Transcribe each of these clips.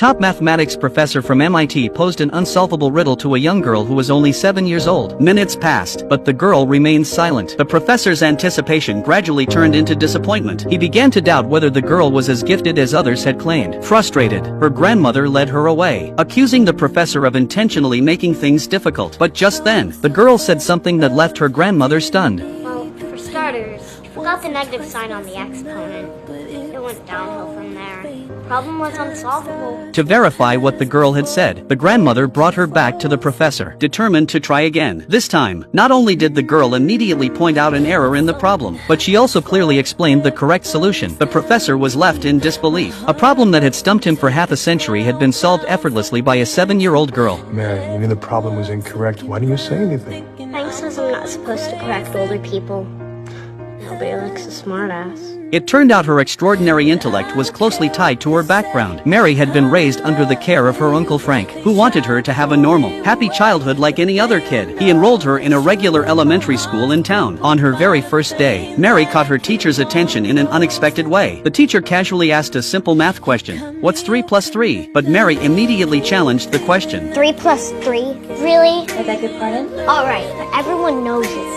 top mathematics professor from MIT posed an unsolvable riddle to a young girl who was only 7 years old. Minutes passed, but the girl remained silent. The professor's anticipation gradually turned into disappointment. He began to doubt whether the girl was as gifted as others had claimed. Frustrated, her grandmother led her away, accusing the professor of intentionally making things difficult. But just then, the girl said something that left her grandmother stunned. Well, for starters, forgot the negative sign on the exponent. It went downhill from there. Problem was unsolvable. To verify what the girl had said, the grandmother brought her back to the professor, determined to try again. This time, not only did the girl immediately point out an error in the problem, but she also clearly explained the correct solution. The professor was left in disbelief. A problem that had stumped him for half a century had been solved effortlessly by a 7-year-old girl. Mary, you knew the problem was incorrect. Why didn't you say anything? Frank says I'm not supposed to correct older people. Nobody likes a smartass. It turned out her extraordinary intellect was closely tied to her background. Mary had been raised under the care of her Uncle Frank, who wanted her to have a normal, happy childhood like any other kid. He enrolled her in a regular elementary school in town. On her very first day, Mary caught her teacher's attention in an unexpected way. The teacher casually asked a simple math question. What's 3 plus 3? But Mary immediately challenged the question. 3 plus 3? Really? I beg your pardon? Alright, but everyone knows it's 6.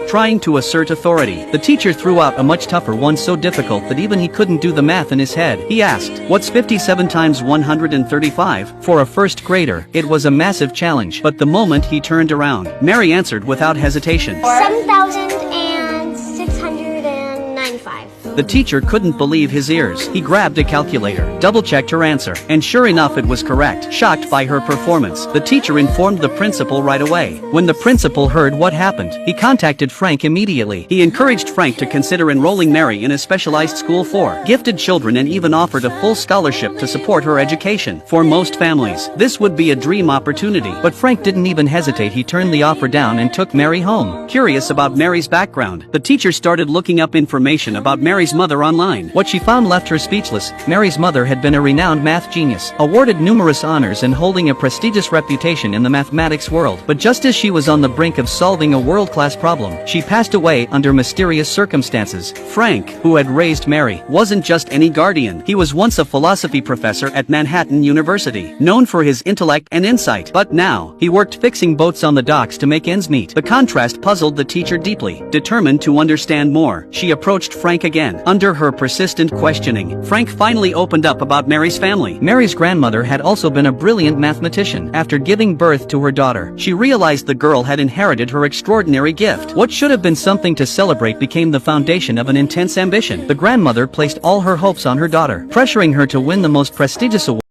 Trying to assert authority, the teacher threw out a much tougher one so difficult that even he couldn't do the math in his head. He asked, what's 57 times 135? For a first grader, it was a massive challenge, but the moment he turned around, Mary answered without hesitation. 7,695. The teacher couldn't believe his ears. He grabbed a calculator, double-checked her answer, and sure enough it was correct. Shocked by her performance, the teacher informed the principal right away. When the principal heard what happened, he contacted Frank immediately. He encouraged Frank to consider enrolling Mary in a specialized school for gifted children and even offered a full scholarship to support her education. For most families, this would be a dream opportunity, but Frank didn't even hesitate. He turned the offer down and took Mary home. Curious about Mary's background, the teacher started looking up information about Mary's mother online. What she found left her speechless. Mary's mother had been a renowned math genius, awarded numerous honors and holding a prestigious reputation in the mathematics world. But just as she was on the brink of solving a world-class problem, she passed away under mysterious circumstances. Frank, who had raised Mary, wasn't just any guardian. He was once a philosophy professor at Manhattan University, known for his intellect and insight. But now, he worked fixing boats on the docks to make ends meet. The contrast puzzled the teacher deeply. Determined to understand more, she approached Frank again. Under her persistent questioning, Frank finally opened up about Mary's family. Mary's grandmother had also been a brilliant mathematician. After giving birth to her daughter, she realized the girl had inherited her extraordinary gift. What should have been something to celebrate became the foundation of an intense ambition. The grandmother placed all her hopes on her daughter, pressuring her to win the most prestigious award